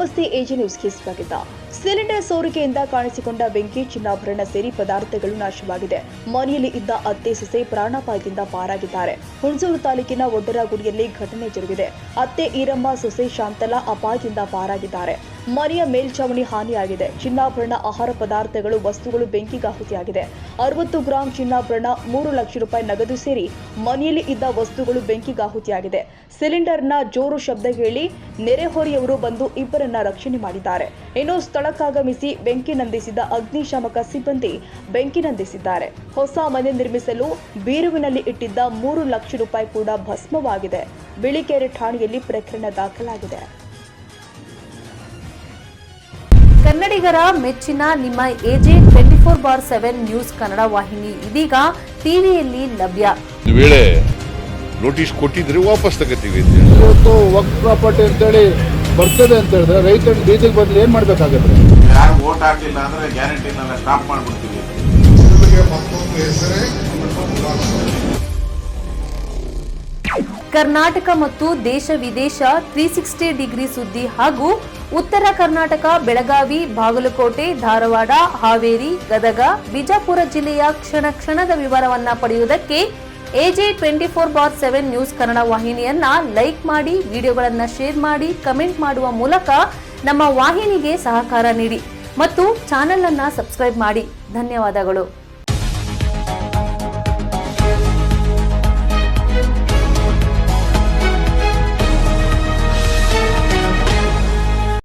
ನಮಸ್ತೆ ಎಜೆ ನ್ಯೂಸ್ಗೆ ಸ್ವಾಗತ. ಸಿಲಿಂಡರ್ ಸೋರಿಕೆಯಿಂದ ಕಾಣಿಸಿಕೊಂಡ ಬೆಂಕಿ, ಚಿನ್ನಾಭರಣ ಸೇರಿ ಪದಾರ್ಥಗಳು ನಾಶವಾಗಿದೆ. ಮನೆಯಲ್ಲಿ ಇದ್ದ ಅತ್ತೆ ಸೊಸೆ ಪ್ರಾಣಾಪಾಯದಿಂದ ಪಾರಾಗಿದ್ದಾರೆ. ಹುಣಸೂರು ತಾಲೂಕಿನ ಒಡ್ಡರಗುಡಿಯಲ್ಲಿ ಘಟನೆ ಜರುಗಿದೆ. ಅತ್ತೆ ಈರಮ್ಮ, ಸೊಸೆ ಶಾಂತಲಾ ಅಪಾಯದಿಂದ ಪಾರಾಗಿದ್ದಾರೆ. ಮನೆಯ ಮೇಲ್ಛಾವಣಿ ಹಾನಿಯಾಗಿದೆ. ಚಿನ್ನಾಭರಣ, ಆಹಾರ ಪದಾರ್ಥಗಳು, ವಸ್ತುಗಳು ಬೆಂಕಿಗಾಹುತಿಯಾಗಿದೆ. 60 ಗ್ರಾಂ ಚಿನ್ನಾಭರಣ, 3 ಲಕ್ಷ ರೂಪಾಯಿ ನಗದು ಸೇರಿ ಮನೆಯಲ್ಲಿ ಇದ್ದ ವಸ್ತುಗಳು ಬೆಂಕಿಗಾಹುತಿಯಾಗಿದೆ. ಸಿಲಿಂಡರ್ನ ಜೋರು ಶಬ್ದ ಕೇಳಿ ನೆರೆಹೊರೆಯವರು ಬಂದು ಇಬ್ಬರನ್ನ ರಕ್ಷಣೆ ಮಾಡಿದ್ದಾರೆ. ಇನ್ನು ಸ್ಥಳಕ್ಕಾಗಮಿಸಿ ಬೆಂಕಿ ನಂದಿಸಿದ ಅಗ್ನಿಶಾಮಕ ಸಿಬ್ಬಂದಿ ಬೆಂಕಿ ನಂದಿಸಿದ್ದಾರೆ. ಹೊಸ ಮನೆ ನಿರ್ಮಿಸಲು ಬೀರುವಿನಲ್ಲಿ ಇಟ್ಟಿದ್ದ 3 ಲಕ್ಷ ರೂಪಾಯಿ ಕೂಡ ಭಸ್ಮವಾಗಿದೆ. ಬಿಳಿಕೆರೆ ಠಾಣೆಯಲ್ಲಿ ಪ್ರಕರಣ ದಾಖಲಾಗಿದೆ. ಕನ್ನಡಿಗರ ಮೆಚ್ಚಿನ ನಿಮ್ಮ ಎಜೆ 24/7 ನ್ಯೂಸ್ ಕನ್ನಡ ವಾಹಿನಿ ಇದೀಗ ಟಿವಿಯಲ್ಲಿ ಲಭ್ಯ. ವೇಳೆ ನೋಟಿಸ್ ಕೊಟ್ಟಿದ್ರೆ ವಾಪಸ್ ತಗೋತೀವಿ. ಇವತ್ತು ವಕ್ಫ್ ಪ್ರಾಪರ್ಟಿ ಅಂತೇಳಿ ಬರ್ತದೆ ಅಂತ ಹೇಳಿದ್ರೆ ರೈತರು ಬೀದಿಗೆ ಬದಲು ಏನ್ ಮಾಡ್ಬೇಕಾಗತ್ತೆ? ಯಾರು ವೋಟ್ ಹಾಕಲಿಲ್ಲ ಅಂದ್ರೆ ಗ್ಯಾರಂಟಿನೆಲ್ಲ ಸ್ಟಾಪ್ ಮಾಡ್ಬಿಡ್ತೀವಿ. ಕರ್ನಾಟಕ ಮತ್ತು ದೇಶ ವಿದೇಶ 360 ಡಿಗ್ರಿ ಸುದ್ದಿ ಹಾಗೂ ಉತ್ತರ ಕರ್ನಾಟಕ, ಬೆಳಗಾವಿ, ಬಾಗಲಕೋಟೆ, ಧಾರವಾಡ, ಹಾವೇರಿ, ಗದಗ, ಬಿಜಾಪುರ ಜಿಲ್ಲೆಯ ಕ್ಷಣ ಕ್ಷಣದ ವಿವರವನ್ನ ಪಡೆಯುವುದಕ್ಕೆ ಎಜೆ 24/7 ನ್ಯೂಸ್ ಕನ್ನಡ ವಾಹಿನಿಯನ್ನ ಲೈಕ್ ಮಾಡಿ, ವಿಡಿಯೋಗಳನ್ನ ಶೇರ್ ಮಾಡಿ, ಕಮೆಂಟ್ ಮಾಡುವ ಮೂಲಕ ನಮ್ಮ ವಾಹಿನಿಗೆ ಸಹಕಾರ ನೀಡಿ ಮತ್ತು ಚಾನೆಲ್ ಅನ್ನ ಸಬ್ಸ್ಕ್ರೈಬ್ ಮಾಡಿ. ಧನ್ಯವಾದಗಳು.